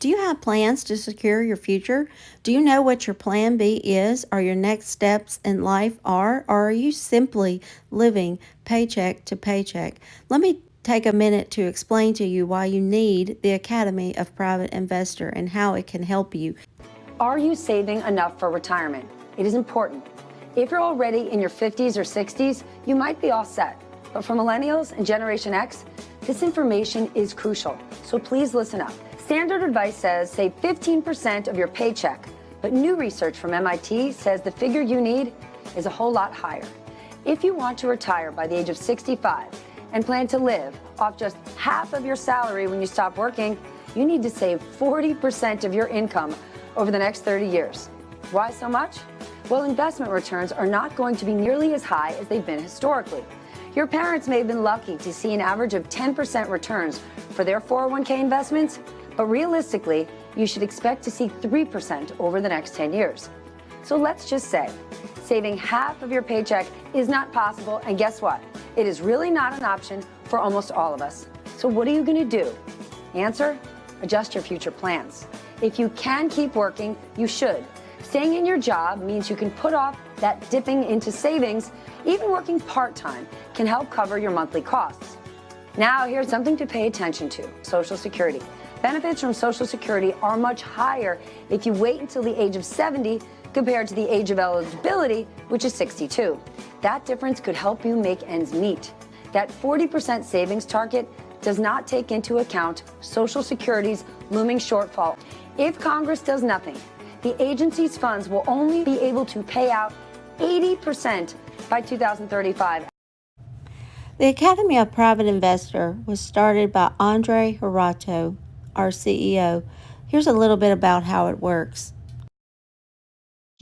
Do you have plans to secure your future? Do you know what your plan B is or your next steps in life are? Or are you simply living paycheck to paycheck? Let me take a minute to explain to you why you need the Academy of Private Investor and how it can help you. Are you saving enough for retirement? It is important. If you're already in your 50s or 60s, you might be all set. But for millennials and Generation X, this information is crucial. So please listen up. Standard advice says save 15% of your paycheck, but new research from MIT says the figure you need is a whole lot higher. If you want to retire by the age of 65 and plan to live off just half of your salary when you stop working, you need to save 40% of your income over the next 30 years. Why so much? Well, investment returns are not going to be nearly as high as they've been historically. Your parents may have been lucky to see an average of 10% returns for their 401k investments, but realistically, you should expect to see 3% over the next 10 years. So let's just say, saving half of your paycheck is not possible, and guess what? It is really not an option for almost all of us. So what are you going to do? Answer: adjust your future plans. If you can keep working, you should. Staying in your job means you can put off that dipping into savings. Even working part-time can help cover your monthly costs. Now, here's something to pay attention to: Social Security. Benefits from Social Security are much higher if you wait until the age of 70 compared to the age of eligibility, which is 62. That difference could help you make ends meet. That 40% savings target does not take into account Social Security's looming shortfall. If Congress does nothing, the agency's funds will only be able to pay out 80% by 2035. The Academy of Private Investor was started by Andre Harato, our CEO. Here's a little bit about how it works.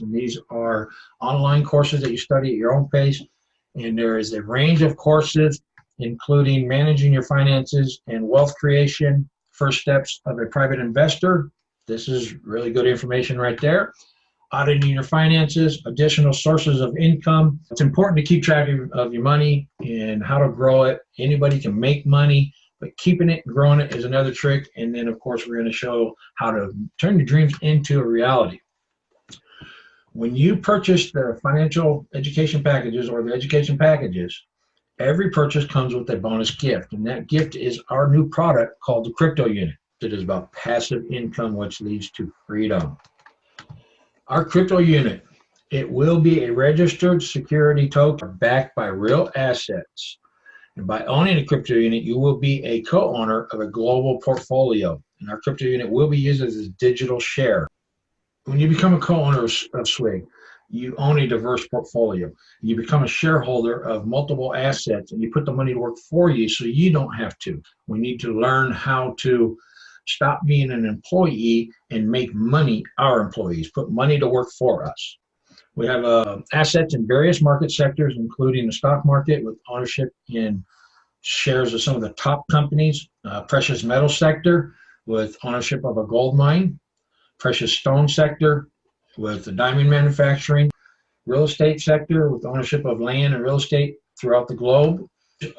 And these are online courses that you study at your own pace, and there is a range of courses including managing your finances and wealth creation, first steps of a private investor. This is really good information right there. Auditing your finances, additional sources of income. It's important to keep track of your money and how to grow it. Anybody can make money, but keeping it and growing it is another trick. And then, of course, we're going to show how to turn your dreams into a reality. When you purchase the financial education packages or the education packages, every purchase comes with a bonus gift. And that gift is our new product called the Crypto Unit. It is about passive income, which leads to freedom. Our Crypto Unit, it will be a registered security token backed by real assets. And by owning a Crypto Unit, you will be a co-owner of a global portfolio. And our Crypto Unit will be used as a digital share. When you become a co-owner of SWIG, you own a diverse portfolio. You become a shareholder of multiple assets, and you put the money to work for you so you don't have to. We need to learn how to stop being an employee and make money our employees, put money to work for us. We have assets in various market sectors, including the stock market with ownership in shares of some of the top companies, precious metal sector with ownership of a gold mine, precious stone sector with the diamond manufacturing, real estate sector with ownership of land and real estate throughout the globe,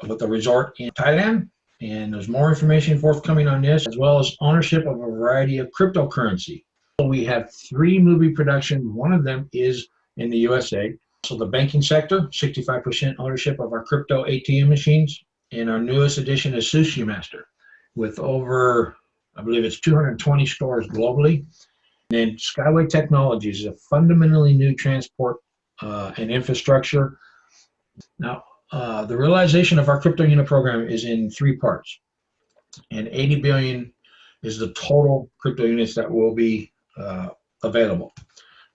with a resort in Thailand. And there's more information forthcoming on this, as well as ownership of a variety of cryptocurrency. We have 3 movie productions. One of them is in the USA. So the banking sector, 65% ownership of our crypto ATM machines. And our newest addition is Sushi Master, with over, I believe it's 220 stores globally. And then Skyway Technologies is a fundamentally new transport and infrastructure. Now, the realization of our Crypto Unit program is in 3 parts. And 80 billion is the total crypto units that will be available.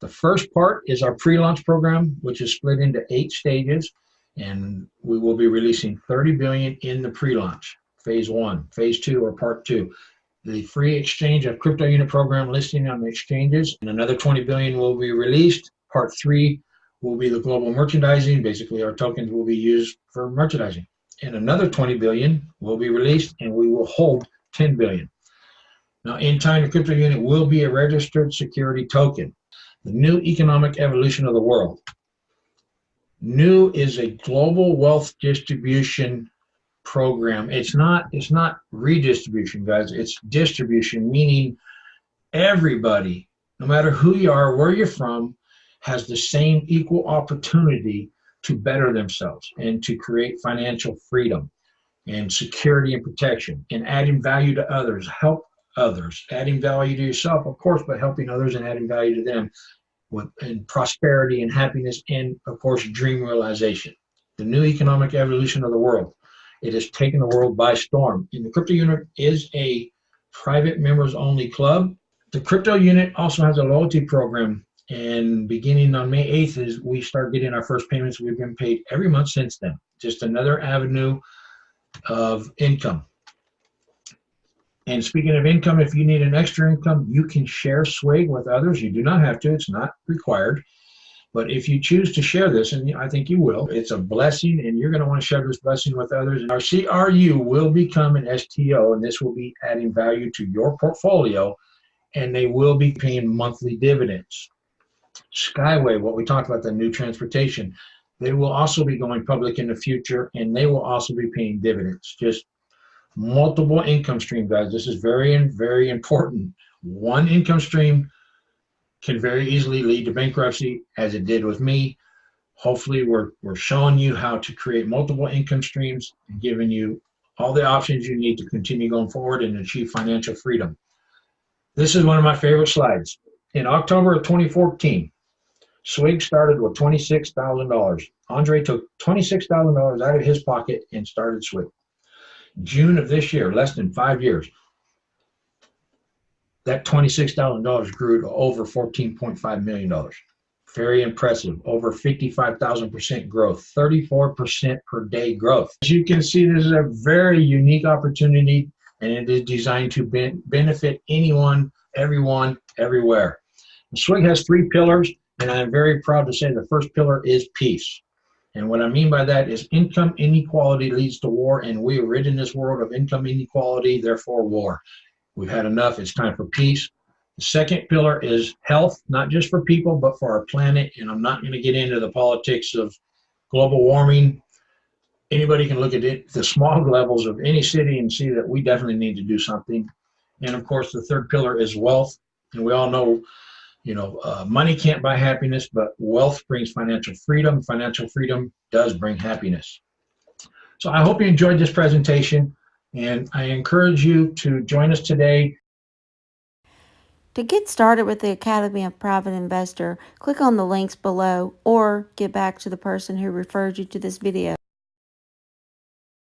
The first part is our pre-launch program, which is split into 8 stages, and we will be releasing 30 billion in the pre-launch, phase 1, phase 2, or part 2. The free exchange of Crypto Unit program listing on the exchanges, and another 20 billion will be released. Part 3 will be the global merchandising. Basically, our tokens will be used for merchandising. And another 20 billion will be released, and we will hold 10 billion. Now, in time, the Crypto Unit will be a registered security token. The new economic evolution of the world. New is a global wealth distribution program. It's not redistribution, guys. It's distribution, meaning Everybody, no matter who you are, where you're from, has the same equal opportunity to better themselves and to create financial freedom and security and protection and adding value to others, help others, adding value to yourself, of course, but helping others and adding value to them with and prosperity and happiness and, of course, dream realization. The new economic evolution of the world. It has taken the world by storm. And the crypto unit is a private members only club. The crypto unit also has a loyalty program. And beginning on May 8th is we start getting our first payments. We've been paid every month since then. Just another avenue of income. And speaking of income, if you need an extra income, you can share SWIG with others. You do not have to, it's not required. But if you choose to share this, and I think you will, it's a blessing, and you're going to want to share this blessing with others. And our CRU will become an STO, and this will be adding value to your portfolio, and they will be paying monthly dividends. Skyway, what we talked about, the new transportation, they will also be going public in the future, and they will also be paying dividends. Just multiple income stream, guys. This is very, very important. One income stream can very easily lead to bankruptcy, as it did with me. Hopefully, we're showing you how to create multiple income streams and giving you all the options you need to continue going forward and achieve financial freedom. This is one of my favorite slides. In October of 2014, SWIG started with $26,000. Andre took $26,000 out of his pocket and started SWIG. June of this year, less than 5 years, that $26,000 grew to over $14.5 million. Very impressive. Over 55,000% growth, 34% per day growth. As you can see, this is a very unique opportunity, and it is designed to benefit anyone, everyone, everywhere. SWIG has 3 pillars, and I'm very proud to say the first pillar is peace. And what I mean by that is income inequality leads to war, and we are rid in this world of income inequality, therefore war. We've had enough. It's time for peace. The second pillar is health, not just for people, but for our planet. And I'm not going to get into the politics of global warming. Anybody can look at it, the smog levels of any city, and see that we definitely need to do something. And of course, the third pillar is wealth. And we all know, money can't buy happiness, but wealth brings financial freedom. Financial freedom does bring happiness. So I hope you enjoyed this presentation, and I encourage you to join us today. To get started with the Academy of Private Investor, click on the links below or get back to the person who referred you to this video.